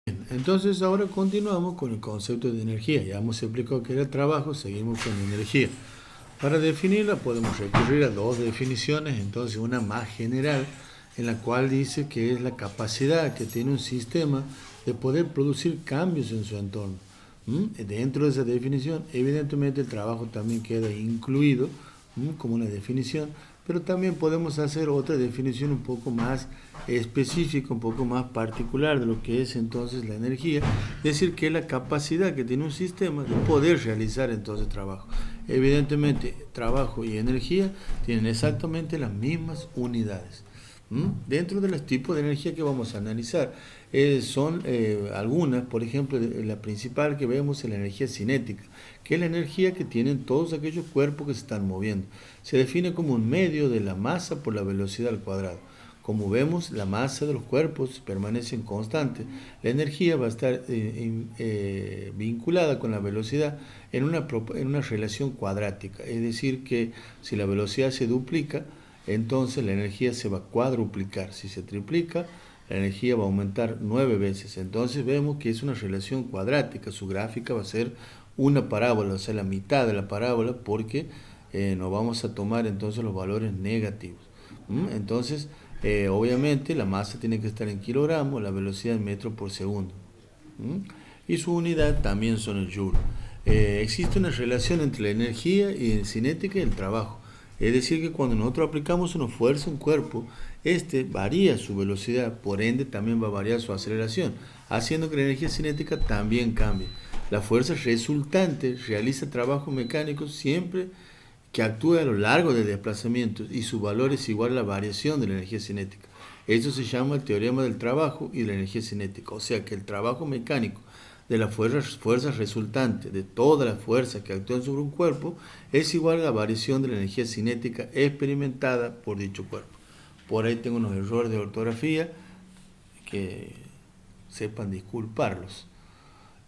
Entonces ahora continuamos con el concepto de energía. Ya hemos explicado qué era el trabajo, seguimos con la energía. Para definirla podemos recurrir a dos definiciones, entonces una más general, en la cual dice que es la capacidad que tiene un sistema de poder producir cambios en su entorno. Dentro de esa definición, evidentemente el trabajo también queda incluido como una definición, pero también podemos hacer otra definición un poco más específica, un poco más particular de lo que es entonces la energía, es decir, que es la capacidad que tiene un sistema de poder realizar entonces trabajo. Evidentemente, trabajo y energía tienen exactamente las mismas unidades. Dentro de los tipos de energía que vamos a analizar, son algunas, por ejemplo, la principal que vemos es la energía cinética, que es la energía que tienen todos aquellos cuerpos que se están moviendo. Se define como un medio de la masa por la velocidad al cuadrado. Como vemos, la masa de los cuerpos permanece constante. La energía va a estar vinculada con la velocidad en una relación cuadrática. Es decir, que si la velocidad se duplica, entonces la energía se va a cuadruplicar. Si se triplica, la energía va a aumentar 9 veces. Entonces vemos que es una relación cuadrática. Su gráfica va a ser una parábola, o sea, la mitad de la parábola, porque no vamos a tomar entonces los valores negativos. Entonces, obviamente la masa tiene que estar en kilogramos, la velocidad en metros por segundo. Y su unidad también son el joule. Existe una relación entre la energía y la cinética y el trabajo. Es decir, que cuando nosotros aplicamos una fuerza a un cuerpo, este varía su velocidad, por ende también va a variar su aceleración, haciendo que la energía cinética también cambie. La fuerza resultante realiza trabajo mecánico siempre que actúa a lo largo del desplazamiento y su valor es igual a la variación de la energía cinética. Eso se llama el teorema del trabajo y de la energía cinética, o sea que el trabajo mecánico de la fuerza resultante de toda la fuerza que actúa sobre un cuerpo es igual a la variación de la energía cinética experimentada por dicho cuerpo. Por ahí tengo unos errores de ortografía que sepan disculparlos.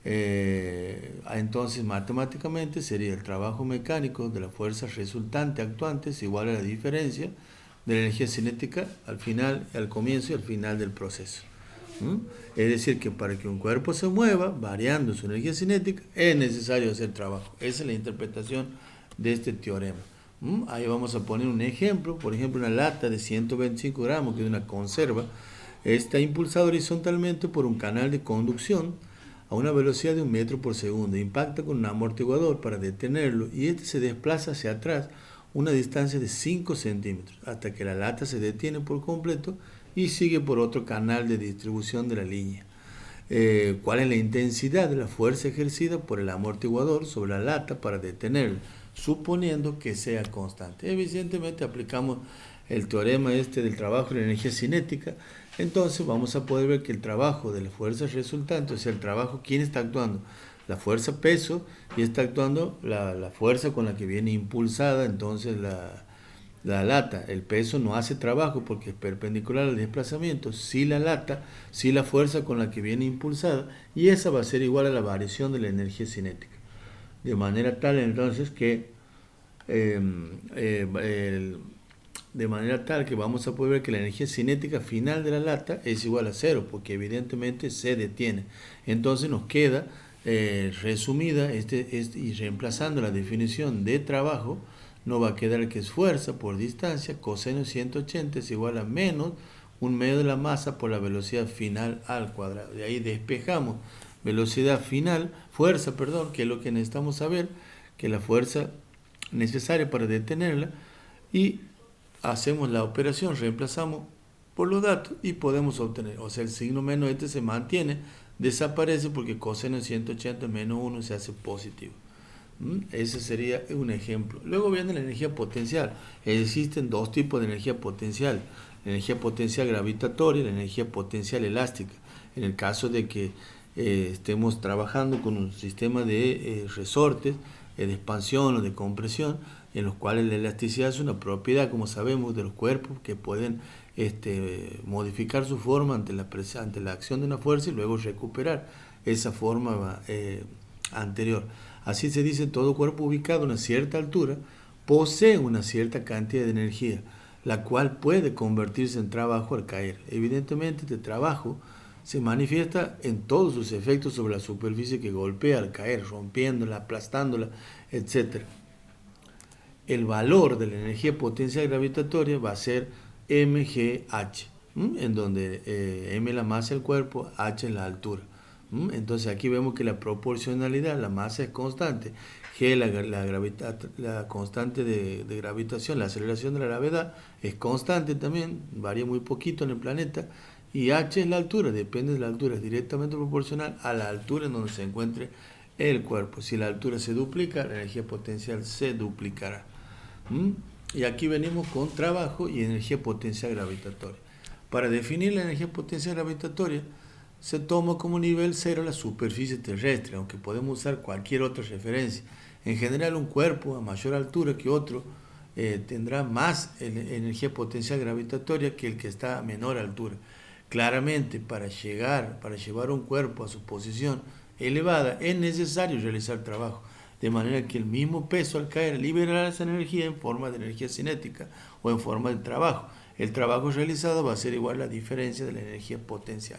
Entonces matemáticamente sería el trabajo mecánico de la fuerza resultante actuante es igual a la diferencia de la energía cinética al final, al comienzo y al final del proceso. Es decir, que para que un cuerpo se mueva, variando su energía cinética, es necesario hacer trabajo. Esa es la interpretación de este teorema. Ahí vamos a poner un ejemplo, por ejemplo, una lata de 125 gramos, que es una conserva, está impulsada horizontalmente por un canal de conducción a una velocidad de 1 metro por segundo. Impacta con un amortiguador para detenerlo y este se desplaza hacia atrás una distancia de 5 centímetros hasta que la lata se detiene por completo y sigue por otro canal de distribución de la línea. ¿Cuál es la intensidad de la fuerza ejercida por el amortiguador sobre la lata para detenerla, suponiendo que sea constante? Evidentemente aplicamos el teorema del trabajo de la energía cinética, entonces vamos a poder ver que el trabajo de la fuerza resultante, o sea, el trabajo, ¿quién está actuando? La fuerza peso, y está actuando la fuerza con la que viene impulsada entonces la lata. El peso no hace trabajo porque es perpendicular al desplazamiento. Sí la lata, sí la fuerza con la que viene impulsada, y esa va a ser igual a la variación de la energía cinética. De manera tal entonces que de manera tal que vamos a poder ver que la energía cinética final de la lata es igual a cero, porque evidentemente se detiene. Entonces nos queda resumida y reemplazando la definición de trabajo, no va a quedar que es fuerza por distancia, coseno 180 es igual a menos un medio de la masa por la velocidad final al cuadrado. De ahí despejamos velocidad final, fuerza, perdón, que es lo que necesitamos saber, que es la fuerza necesaria para detenerla, y hacemos la operación, reemplazamos por los datos y podemos obtener, o sea, el signo menos se mantiene, desaparece porque coseno de 180 menos 1 se hace positivo. Ese sería un ejemplo. Luego viene la energía potencial. Existen dos tipos de energía potencial: la energía potencial gravitatoria y la energía potencial elástica. En el caso de que estemos trabajando con un sistema de resortes, de expansión o de compresión, en los cuales la elasticidad es una propiedad, como sabemos, de los cuerpos que pueden modificar su forma ante la acción de una fuerza y luego recuperar esa forma anterior. Así se dice, todo cuerpo ubicado a una cierta altura posee una cierta cantidad de energía, la cual puede convertirse en trabajo al caer. Evidentemente, este trabajo se manifiesta en todos sus efectos sobre la superficie que golpea al caer, rompiéndola, aplastándola, etc. El valor de la energía potencial gravitatoria va a ser mgh, en donde m es la masa del cuerpo, h es la altura. Entonces aquí vemos que la proporcionalidad, la masa es constante, g la constante de gravitación, la aceleración de la gravedad es constante también, varía muy poquito en el planeta, y h es la altura, depende de la altura, es directamente proporcional a la altura en donde se encuentre el cuerpo. Si la altura se duplica, la energía potencial se duplicará. Y aquí venimos con trabajo y energía potencial gravitatoria. Para definir la energía potencial gravitatoria, se toma como nivel cero la superficie terrestre, aunque podemos usar cualquier otra referencia. En general, un cuerpo a mayor altura que otro tendrá más energía potencial gravitatoria que el que está a menor altura. Claramente, para llevar un cuerpo a su posición elevada, es necesario realizar trabajo, de manera que el mismo peso al caer liberará esa energía en forma de energía cinética o en forma de trabajo. El trabajo realizado va a ser igual a la diferencia de la energía potencial.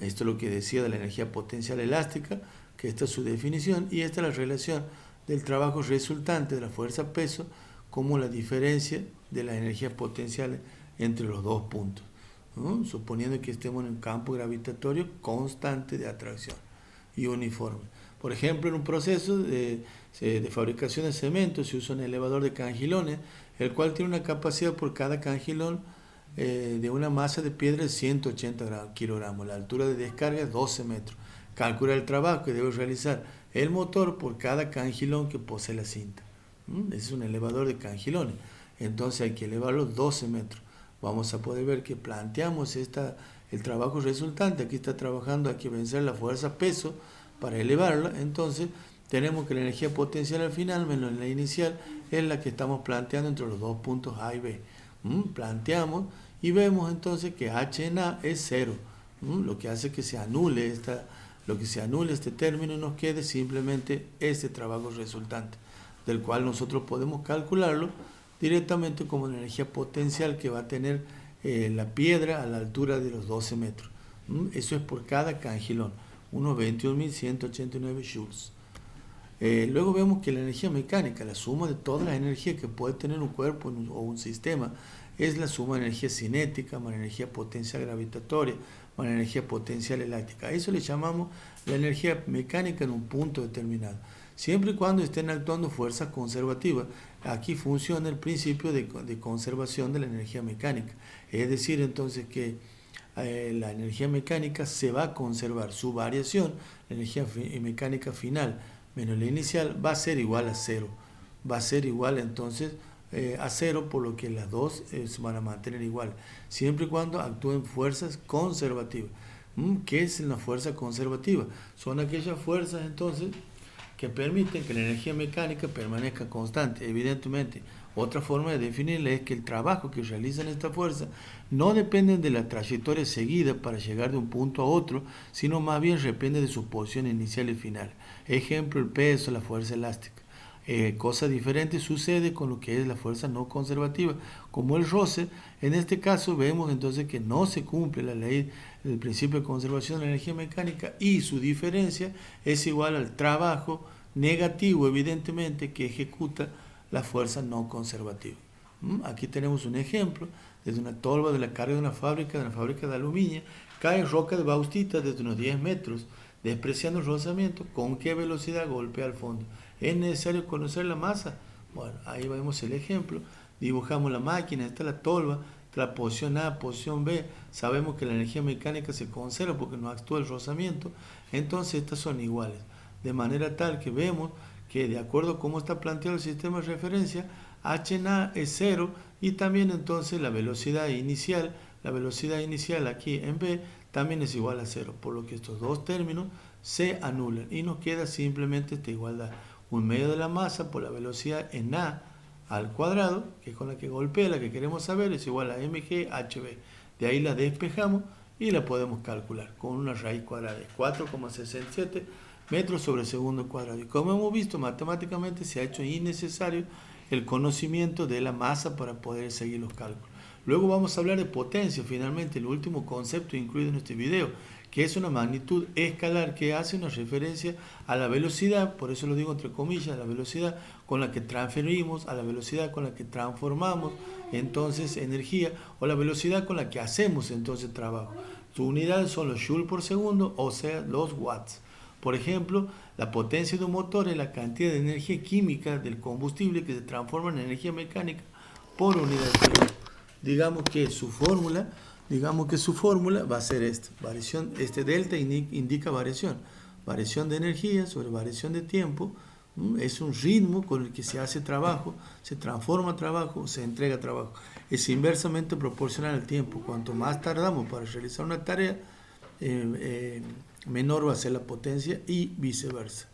Esto es lo que decía de la energía potencial elástica, que esta es su definición, y esta es la relación del trabajo resultante de la fuerza peso como la diferencia de las energías potenciales entre los dos puntos, suponiendo que estemos en un campo gravitatorio constante de atracción y uniforme. Por ejemplo, en un proceso de fabricación de cemento se usa un elevador de cangilones, el cual tiene una capacidad por cada cangilón de una masa de piedra de 180 kilogramos. La altura de descarga es 12 metros. Calcula el trabajo que debe realizar el motor por cada cangilón que posee la cinta. Ese es un elevador de cangilones. Entonces hay que elevarlo 12 metros. Vamos a poder ver que planteamos el trabajo resultante. Aquí está trabajando, hay que vencer la fuerza peso para elevarla. Entonces tenemos que la energía potencial al final menos la inicial es la que estamos planteando entre los dos puntos A y B. Planteamos y vemos entonces que H en A es 0, lo que hace que se anule este término y nos quede simplemente este trabajo resultante, del cual nosotros podemos calcularlo directamente como la energía potencial que va a tener la piedra a la altura de los 12 metros. Eso es por cada cangilón, unos 21.189 joules. Luego vemos que la energía mecánica, la suma de todas las energías que puede tener un cuerpo o un sistema, es la suma de energía cinética más energía potencial gravitatoria más energía potencial elástica. A eso le llamamos la energía mecánica en un punto determinado. Siempre y cuando estén actuando fuerzas conservativas, aquí funciona el principio de conservación de la energía mecánica. Es decir, entonces que la energía mecánica se va a conservar, su variación, la energía mecánica final menos la inicial va a ser igual a 0. Va a ser igual entonces a 0, por lo que las dos se van a mantener igual, siempre y cuando actúen fuerzas conservativas. ¿Qué es una fuerza conservativa? Son aquellas fuerzas entonces que permiten que la energía mecánica permanezca constante. Evidentemente, otra forma de definirla es que el trabajo que realizan estas fuerzas no depende de la trayectoria seguida para llegar de un punto a otro, sino más bien depende de su posición inicial y final. Ejemplo, el peso, la fuerza elástica. Cosa diferente sucede con lo que es la fuerza no conservativa, como el roce. En este caso vemos entonces que no se cumple la ley del principio de conservación de la energía mecánica y su diferencia es igual al trabajo negativo, evidentemente, que ejecuta la fuerza no conservativa. Aquí tenemos un ejemplo, desde una tolva de la carga de una fábrica de aluminio, cae roca de bauxita desde unos 10 metros, despreciando el rozamiento. ¿Con qué velocidad golpea al fondo? ¿Es necesario conocer la masa? Bueno, ahí vemos el ejemplo, dibujamos la máquina, esta es la tolva, la posición A, posición B, sabemos que la energía mecánica se conserva porque no actúa el rozamiento, entonces estas son iguales, de manera tal que vemos que de acuerdo a cómo está planteado el sistema de referencia, H en A es 0 y también entonces la velocidad inicial aquí en B también es igual a 0, por lo que estos dos términos se anulan y nos queda simplemente esta igualdad. Un medio de la masa por la velocidad en A al cuadrado, que es con la que golpea, la que queremos saber, es igual a mg/hb. De ahí la despejamos y la podemos calcular con una raíz cuadrada de 4,67 metros sobre segundo cuadrado. Y como hemos visto, matemáticamente se ha hecho innecesario el conocimiento de la masa para poder seguir los cálculos. Luego vamos a hablar de potencia, finalmente, el último concepto incluido en este video, que es una magnitud escalar que hace una referencia a la velocidad, por eso lo digo entre comillas, a la velocidad con la que transferimos, a la velocidad con la que transformamos entonces energía, o la velocidad con la que hacemos entonces trabajo. Sus unidades son los joules por segundo, o sea, los watts. Por ejemplo, la potencia de un motor es la cantidad de energía química del combustible que se transforma en energía mecánica por unidad de tiempo. Digamos que su fórmula va a ser esta. Este delta indica variación de energía sobre variación de tiempo. Es un ritmo con el que se hace trabajo, se transforma trabajo, se entrega trabajo. Es inversamente proporcional al tiempo. Cuanto más tardamos para realizar una tarea, menor va a ser la potencia y viceversa.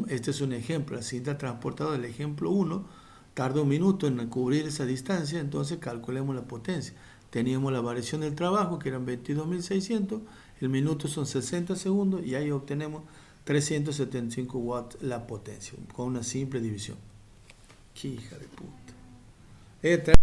Este es un ejemplo. La cinta transportadora del ejemplo 1 tarda 1 minuto en cubrir esa distancia, entonces calculemos la potencia. Teníamos la variación del trabajo, que eran 22.600, el minuto son 60 segundos y ahí obtenemos 375 watts la potencia, con una simple división. ¡Qué hija de puta!